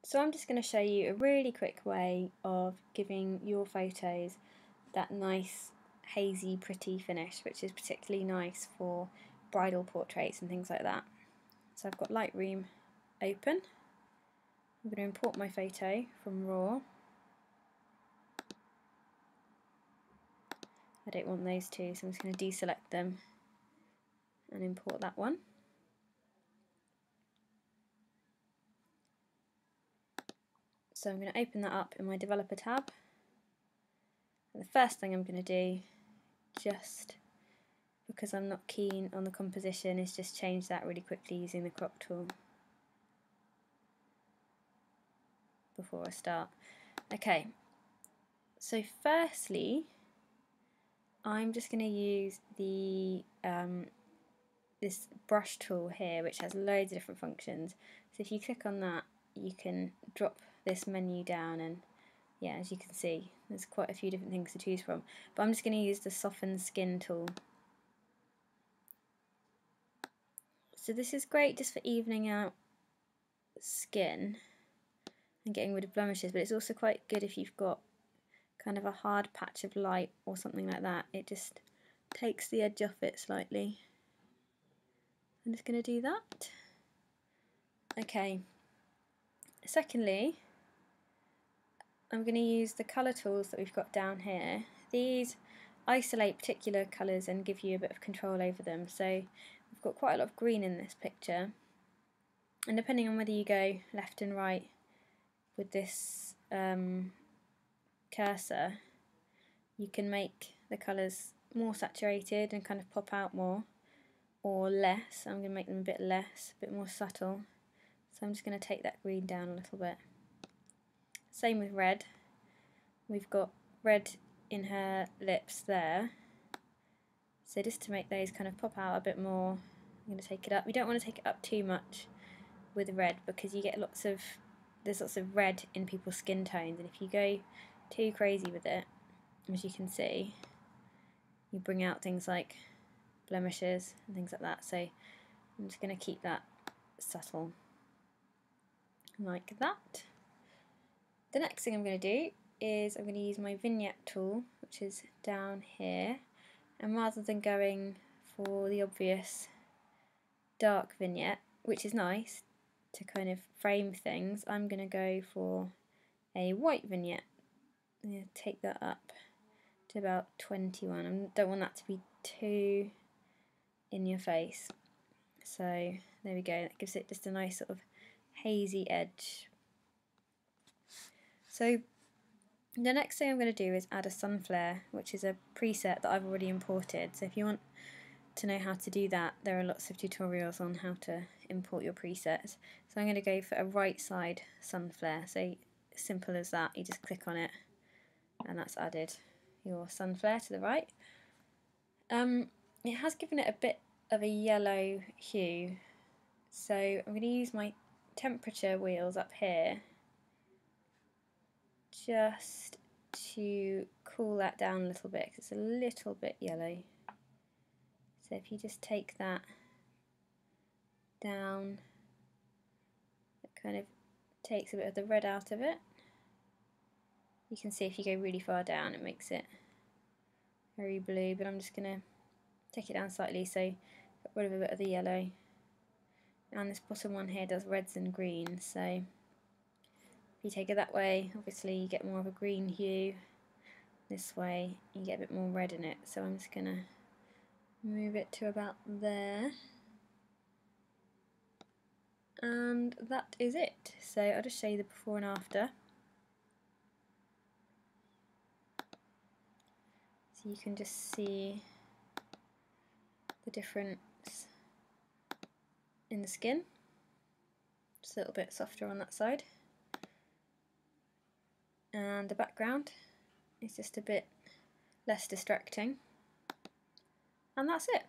So I'm just going to show you a really quick way of giving your photos that nice hazy pretty finish, which is particularly nice for bridal portraits and things like that. So I've got Lightroom open. I'm going to import my photo from RAW. I don't want those two, so I'm just going to deselect them and import that one. So I'm going to open that up in my developer tab. And the first thing I'm going to do, just because I'm not keen on the composition, is just change that really quickly using the crop tool before I start. Okay, so firstly I'm just going to use the this brush tool here, which has loads of different functions. So if you click on that, you can drop this menu down, and yeah, as you can see, there's quite a few different things to choose from. But I'm just going to use the soften skin tool. So this is great just for evening out skin and getting rid of blemishes, but it's also quite good if you've got kind of a hard patch of light or something like that. It just takes the edge off it slightly. I'm just going to do that. Okay. Secondly, I'm going to use the colour tools that we've got down here. These isolate particular colours and give you a bit of control over them. So we've got quite a lot of green in this picture, and depending on whether you go left and right with this cursor, you can make the colours more saturated and kind of pop out more, or less. I'm going to make them a bit less, a bit more subtle. So I'm just going to take that green down a little bit. Same with red. We've got red in her lips there. So just to make those kind of pop out a bit more, I'm going to take it up. We don't want to take it up too much with red, because you get there's lots of red in people's skin tones, and if you go too crazy with it, as you can see, you bring out things like blemishes and things like that. So I'm just going to keep that subtle like that. The next thing I'm going to do is I'm going to use my vignette tool, which is down here, and rather than going for the obvious dark vignette, which is nice to kind of frame things, I'm going to go for a white vignette. I'm going to take that up to about 21. I don't want that to be too in your face. So there we go, that gives it just a nice sort of hazy edge. So the next thing I'm going to do is add a sun flare, which is a preset that I've already imported. So if you want to know how to do that, there are lots of tutorials on how to import your presets. So I'm going to go for a right side sun flare. So simple as that, you just click on it and that's added your sun flare to the right. It has given it a bit of a yellow hue, so I'm going to use my temperature wheels up here just to cool that down a little bit, because it's a little bit yellow. So if you just take that down, it kind of takes a bit of the red out of it. You can see if you go really far down, it makes it very blue, but I'm just going to take it down slightly, so get rid of a bit of the yellow. And this bottom one here does reds and greens, so if you take it that way, obviously you get more of a green hue. This way you get a bit more red in it, so I'm just going to move it to about there. And that is it. So I'll just show you the before and after. So you can just see the difference in the skin. Just a little bit softer on that side. And the background is just a bit less distracting. And that's it.